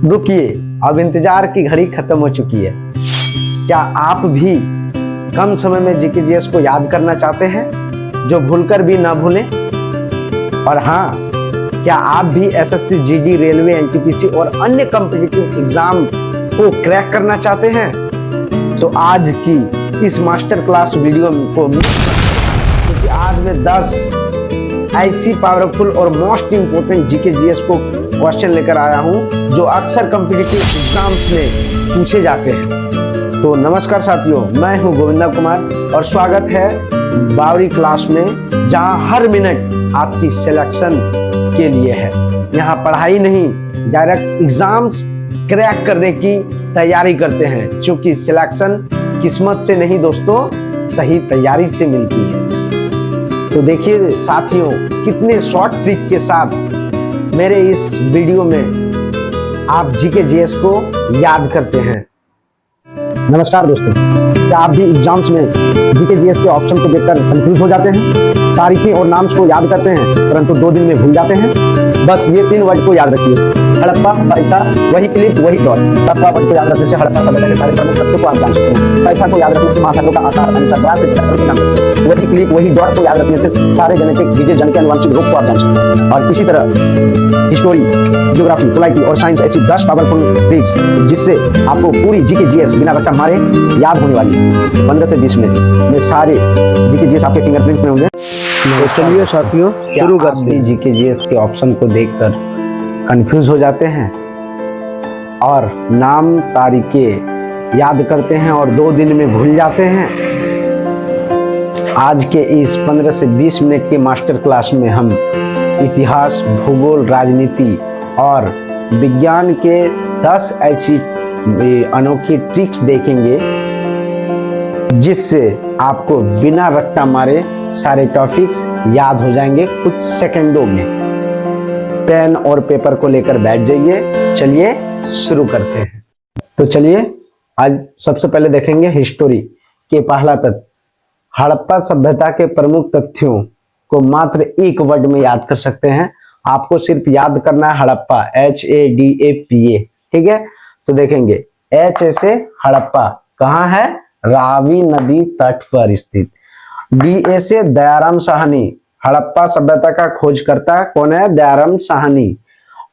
रुकिए, अब इंतजार की घड़ी खत्म हो चुकी है। क्या आप भी कम समय में जीकेजीएस को याद करना चाहते हैं, जो भूलकर भी ना भूलें? और हाँ, क्या आप भी एसएससी, जीडी, रेलवे, एनटीपीसी और अन्य कॉम्पिटिटिव एग्जाम को क्रैक करना चाहते हैं? तो आज की इस मास्टर क्लास वीडियो को, क्योंकि आज मैं 10 ऐसी पावरफुल और मोस्ट इंपोर्टेंट जीकेजीएस को क्वेश्चन लेकर आया हूं जो अक्सर कॉम्पिटिटिव एग्जाम्स में पूछे जाते हैं। तो नमस्कार साथियों, मैं हूं गोविंदा कुमार और स्वागत है बावरी क्लास में, जहां हर मिनट आपकी सिलेक्शन के लिए है। यहां पढ़ाई नहीं, डायरेक्ट एग्जाम्स क्रैक करने की तैयारी करते हैं, क्योंकि सिलेक्शन किस्मत से नहीं दोस्तों, सही तैयारी से मिलती है। तो देखिए साथियों, कितने शॉर्ट ट्रिक के साथ मेरे इस वीडियो में आप जीकेजीएस को याद करते हैं। नमस्कार दोस्तों, क्या आप भी एग्जाम्स में जीकेजीएस के ऑप्शन को देखकर कंफ्यूज हो जाते हैं? तारीखें और नाम्स को याद करते हैं परंतु 2 दिन में भूल जाते हैं? बस ये 3 वर्ड को याद रखिए: हड़प्पा, पैसा, वही क्लिप, वही डॉट। हड़प्पा वर्ड को याद रखने से हड़प्पा सभ्यता के सारे प्रमुख तथ्यों को आप जान सकते हैं। पैसा को याद रखने से महासागरों का आकार, अनुसार, व्यास से वही क्लिप, वही डॉट को याद रखने से सारे जेनेटिक विजय जन के अनुवांशिक रोग को आप जान सकते हैं। और इसी तरह हिस्टोरी, ज्योग्राफी, पोलाइटी और साइंस ऐसी 10 पावरफुल ट्रिक्स जिससे आपको पूरी जीकेजीएस बिना रट्टा मारे याद होने वाली है। 15 से 20 मिनट में सारे जीकेजीएस आपके फिंगरप्रिंट में होंगे। तो चलिए साथियों, शुरू करते हैं। जीकेजीएस के ऑप्शन को देखकर कंफ्यूज हो जाते हैं और नाम, तारीखें याद करते हैं और 2 दिन में भूल जाते हैं? आज के इस 15 से 20 मिनट के मास्टर क्लास में हम इतिहास, भूगोल, राजनीति और विज्ञान के 10 ऐसी अनोखी ट्रिक्स देखेंगे जिससे आपको बिना रट्टा मारे सारे टॉपिक्स याद हो जाएंगे कुछ सेकंडों में। पेन और पेपर को लेकर बैठ जाइए, चलिए शुरू करते हैं। तो चलिए आज सबसे पहले देखेंगे हिस्टोरी के पहला तथ्य। हड़प्पा सभ्यता के प्रमुख तथ्यों को मात्र एक वर्ड में याद कर सकते हैं। आपको सिर्फ याद करना है हड़प्पा, HADAPA, ठीक है? तो देखेंगे H से हड़प्पा कहाँ है? रावी नदी तट पर स्थित। DA से दयाराम साहनी, हड़प्पा सभ्यता का खोजकर्ता कौन है? दयाराम साहनी।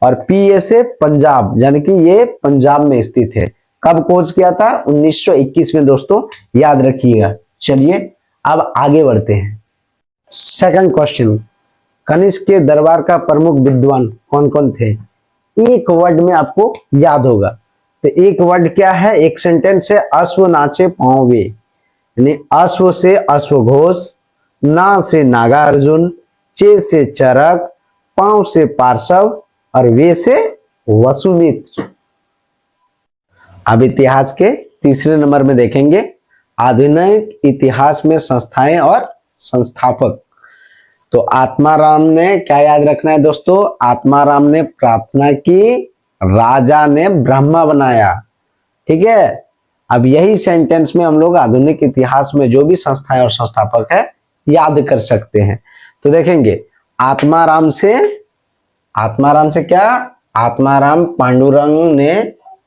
और PA से पंजाब, यानी कि ये पंजाब में स्थित है। कब खोज किया था? 1921 में दोस्तों, याद रखिएगा। चलिए अब आगे बढ़ते हैं। सेकंड क्वेश्चन, कनिष्क के दरबार का प्रमुख विद्वान कौन कौन थे? एक वर्ड में आपको याद होगा। तो एक वर्ड क्या है? एक सेंटेंस है, अश्व नाचे पांवे। यानी अश्व से अश्वघोष, ना से नागार्जुन, चे से चरक, पांव से पार्श्व और वे से वसुमित्र। अब इतिहास के तीसरे नंबर में देखेंगे आधुनिक इतिहास में संस्थाएं और संस्थापक। तो आत्माराम ने क्या याद रखना है दोस्तों? आत्माराम ने प्रार्थना की, राजा ने ब्रह्मा बनाया, ठीक है? अब यही सेंटेंस में हम लोग आधुनिक इतिहास में जो भी संस्थाएं और संस्थापक है याद कर सकते हैं। तो देखेंगे आत्माराम से क्या? आत्माराम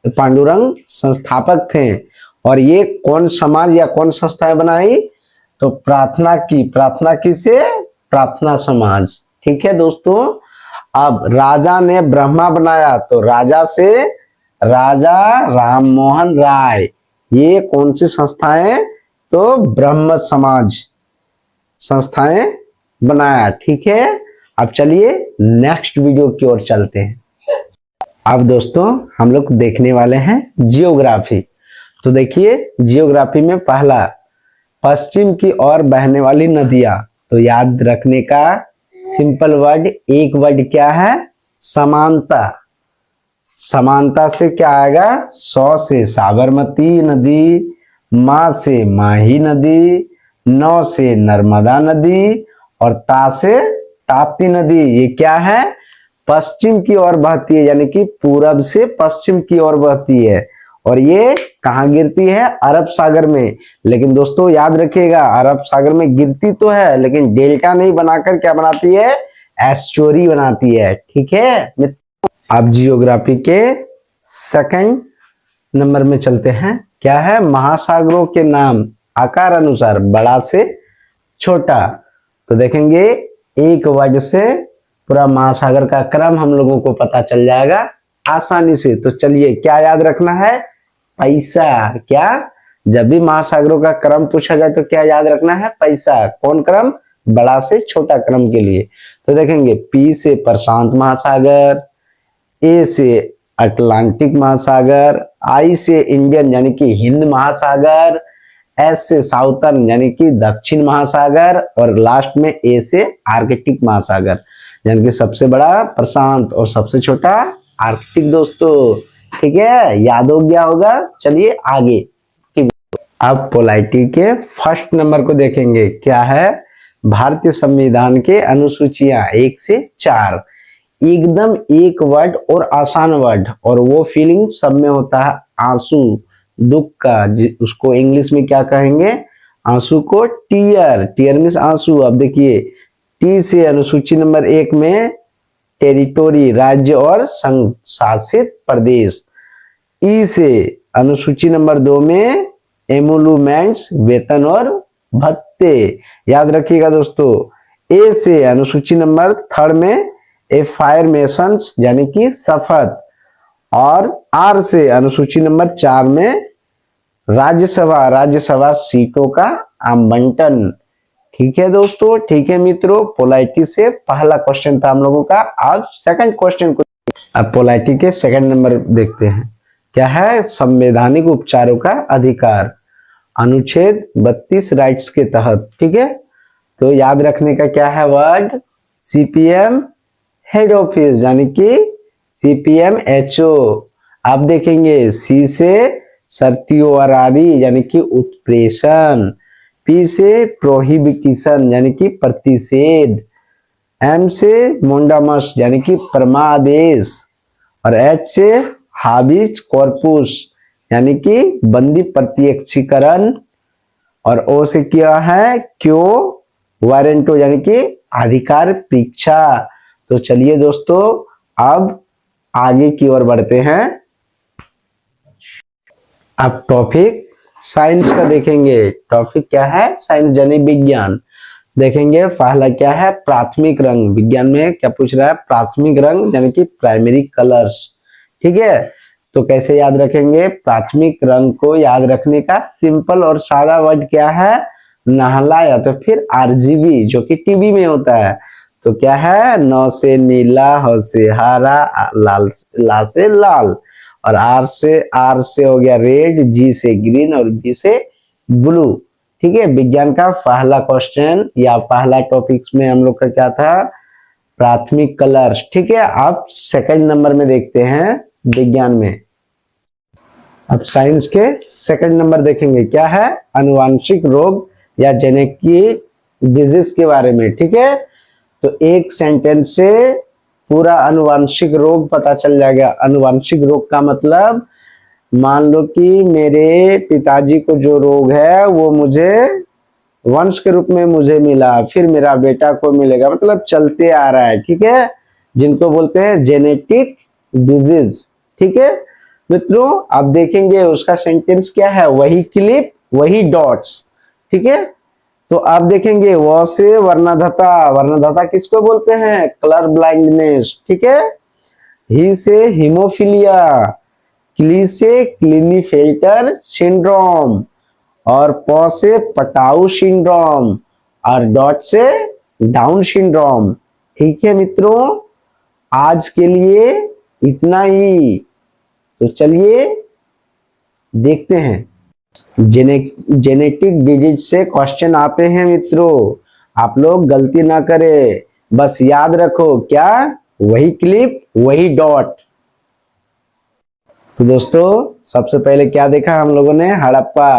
पांडुरंग संस्थापक थे। और ये कौन समाज या कौन संस्थाएं बनाई? तो प्रार्थना की से प्रार्थना समाज, ठीक है दोस्तों? अब राजा ने ब्रह्मा बनाया, तो राजा से राजा राम मोहन राय। ये कौन सी संस्थाएं? तो ब्रह्म समाज संस्थाएं बनाया, ठीक है? अब चलिए नेक्स्ट वीडियो की ओर चलते हैं। अब दोस्तों हम लोग देखने वाले हैं जियोग्राफी। तो देखिए जियोग्राफी में पहला, पश्चिम की ओर बहने वाली नदियां। तो याद रखने का सिंपल वर्ड, एक वर्ड क्या है? समानता। समानता से क्या आएगा? सौ से साबरमती नदी, माँ से माही नदी, नौ से नर्मदा नदी और ता से ताप्ती नदी। ये क्या है? पश्चिम की ओर बहती है, यानी कि पूरब से पश्चिम की ओर बहती है। और ये कहाँ गिरती है? अरब सागर में। लेकिन दोस्तों याद रखिएगा, अरब सागर में गिरती तो है लेकिन डेल्टा नहीं बनाकर क्या बनाती है? एस्चुरी बनाती है, ठीक है? अब जियोग्राफी के सेकंड नंबर में चलते हैं। क्या है? महासागरों के नाम आकार अनुसार बड़ा से छोटा। तो देखेंगे एक वर्ड से पूरा महासागर का क्रम हम लोगों को पता चल जाएगा आसानी से। तो चलिए, क्या याद रखना है? पैसा। क्या? जब भी महासागरों का क्रम पूछा जाए तो क्या याद रखना है? पैसा। कौन क्रम? बड़ा से छोटा क्रम के लिए। तो देखेंगे पी से प्रशांत महासागर, ए से अटलांटिक महासागर, आई से इंडियन यानी कि हिंद महासागर, एस से साउथर्न यानी कि दक्षिण महासागर, और लास्ट में ए से आर्कटिक महासागर यानी कि सबसे बड़ा प्रशांत और सबसे छोटा आर्कटिक। दोस्तों ठीक है, याद हो गया होगा। चलिए आगे। अब पोलाइटी के फर्स्ट नंबर को देखेंगे। क्या है? भारतीय संविधान के अनुसूचियां 1 से 4। एकदम एक वर्ड और आसान वर्ड, और वो फीलिंग सब में होता है आंसू, दुख का। उसको इंग्लिश में क्या कहेंगे? आंसू को टीयर। टीयर मीन्स आंसू। अब देखिए, टी से अनुसूची नंबर 1 में टेरिटोरी राज्य और संघ शासित प्रदेश। ई से अनुसूची नंबर 2 में एमोलूमेंट्स वेतन और भत्ते। याद रखिएगा दोस्तों। ए से अनुसूची नंबर 3 में एफायरमेशंस यानी कि शपथ, और आर से अनुसूची नंबर 4 में राज्यसभा सीटों का आवंटन। ठीक है दोस्तों, ठीक है मित्रों। पोलाइटी से पहला क्वेश्चन था हम लोगों का। अब सेकंड क्वेश्चन को, अब पोलाइटी के सेकंड नंबर देखते हैं। क्या है? संवैधानिक उपचारों का अधिकार, अनुच्छेद 32 राइट्स के तहत। ठीक है, तो याद रखने का क्या है वर्ड? सीपीएम हेड ऑफिस यानी कि सीपीएमएचओ। आप देखेंगे सी से सर्टियोरारी यानी कि उत्प्रेषण, पी से प्रोहिबिटिशन यानी कि प्रतिषेध, एम से मोंडामस यानी कि परमादेश, और एच से हाबिस कॉर्पुस यानी कि बंदी प्रत्यक्षीकरण, और ओ से क्या है? क्यो वारंटो यानी कि अधिकार परीक्षा। तो चलिए दोस्तों, अब आगे की ओर बढ़ते हैं। अब टॉपिक साइंस का देखेंगे। टॉपिक क्या है? साइंस यानी विज्ञान। देखेंगे पहला क्या है? प्राथमिक रंग। विज्ञान में क्या पूछ रहा है? प्राथमिक रंग यानी कि प्राइमरी कलर्स। ठीक है, तो कैसे याद रखेंगे? प्राथमिक रंग को याद रखने का सिंपल और सादा वर्ड क्या है? नाला या तो फिर आरजीबी, जो कि टीवी में होता है। तो क्या है? न से नीला, ह से हरा, लाल ला से लाल, और आर से हो गया रेड, जी से ग्रीन, और बी से ब्लू। ठीक है, विज्ञान का पहला क्वेश्चन या पहला टॉपिक्स में हम लोग का क्या था? प्राथमिक कलर्स। ठीक है, अब सेकंड नंबर में देखते हैं विज्ञान में। अब साइंस के सेकंड नंबर देखेंगे। क्या है? अनुवांशिक रोग या जेनेटिक डिजीज के बारे में। ठीक है, तो एक सेंटेंस से पूरा अनुवांशिक रोग पता चल जाएगा। अनुवांशिक रोग का मतलब, मान लो कि मेरे पिताजी को जो रोग है वो मुझे वंश के रूप में मुझे मिला, फिर मेरा बेटा को मिलेगा, मतलब चलते आ रहा है। ठीक है, जिनको बोलते हैं जेनेटिक डिजीज। ठीक है मित्रों, अब देखेंगे उसका सेंटेंस क्या है? वही क्लिप वही डॉट्स। ठीक है, तो आप देखेंगे व से वर्णधता। वर्णधता किसको बोलते हैं? Colour blindness. ठीक है, ही से हीमोफीलिया, क्ली से क्लिनीफेल्टर सिंड्रोम, और प से पटाउ सिंड्रोम, और डॉट से डाउन सिंड्रोम। ठीक है मित्रों, आज के लिए इतना ही। तो चलिए देखते हैं, जेनेटिक डिजीज से क्वेश्चन आते हैं मित्रों। आप लोग गलती ना करें, बस याद रखो क्या? वही क्लिप वही डॉट। तो दोस्तों, सबसे पहले क्या देखा हम लोगों ने? हड़प्पा।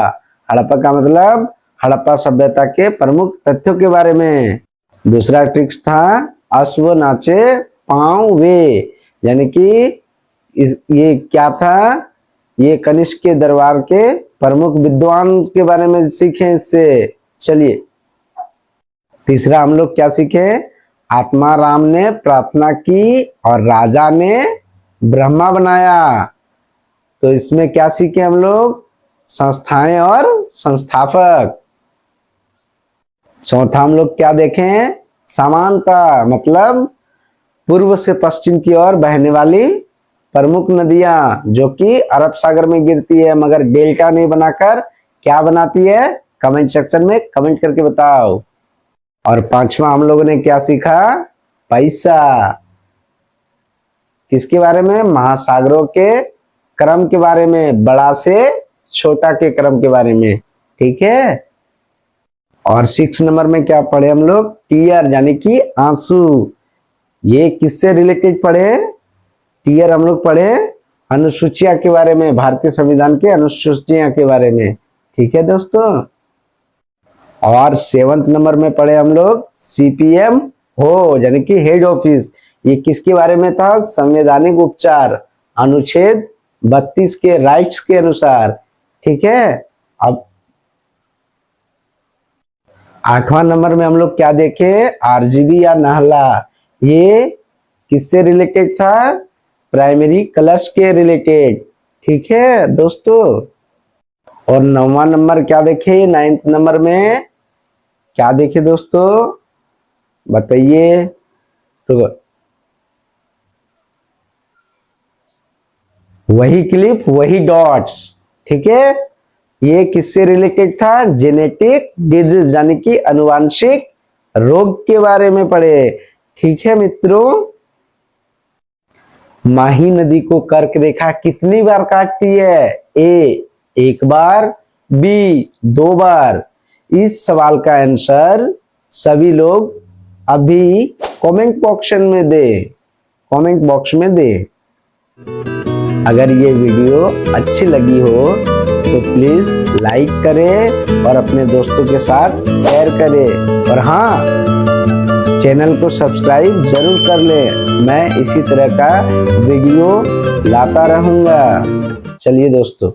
हड़प्पा का मतलब हड़प्पा सभ्यता के प्रमुख तथ्यों के बारे में। दूसरा ट्रिक्स था अश्व नाचे पांव वे, यानी कि ये क्या था? ये कनिष्क के दरबार के प्रमुख विद्वान के बारे में सीखे इससे। चलिए, तीसरा हम लोग क्या सीखे? आत्माराम ने प्रार्थना की और राजा ने ब्रह्मा बनाया। तो इसमें क्या सीखे हम लोग? संस्थाएं और संस्थापक। चौथा हम लोग क्या देखें? समानता, मतलब पूर्व से पश्चिम की ओर बहने वाली प्रमुख नदियां जो कि अरब सागर में गिरती है मगर डेल्टा नहीं बनाकर क्या बनाती है? कमेंट सेक्शन में कमेंट करके बताओ। और पांचवा हम लोगों ने क्या सीखा? पैसा। किसके बारे में? महासागरों के क्रम के बारे में, बड़ा से छोटा के क्रम के बारे में। ठीक है। और 6 नंबर में क्या पढ़े हम लोग? टीयर यानी कि आंसू। ये किससे रिलेटेड पढ़े? टीयर हम लोग पढ़े अनुसूचियां के बारे में, भारतीय संविधान के अनुसूचियां के बारे में। ठीक है दोस्तों। और 7 नंबर में पढ़े हम लोग सीपीएम हो यानी कि हेड ऑफिस। ये किसके बारे में था? संवैधानिक उपचार, अनुच्छेद 32 के राइट्स के अनुसार। ठीक है। अब 8वां नंबर में हम लोग क्या देखे? आरजीबी या नाहला। ये किससे रिलेटेड था? प्राइमरी कलर्स के रिलेटेड। ठीक है दोस्तों। और 9वां नंबर क्या देखे? 9th नंबर में क्या देखे दोस्तों? बताइए। तो वही क्लिप वही डॉट्स। ठीक है। ये किससे रिलेटेड था? जेनेटिक डिजीज यानी कि अनुवांशिक रोग के बारे में पढ़े। ठीक है मित्रों। माही नदी को कर्क रेखा कितनी बार काटती है? ए 1 बार, बी 2 बार। इस सवाल का आंसर सभी लोग अभी कमेंट बॉक्स में दे। अगर ये वीडियो अच्छी लगी हो तो प्लीज लाइक करें और अपने दोस्तों के साथ शेयर करें। और हाँ, चैनल को सब्सक्राइब जरूर कर लें। मैं इसी तरह का वीडियो लाता रहूंगा। चलिए दोस्तों।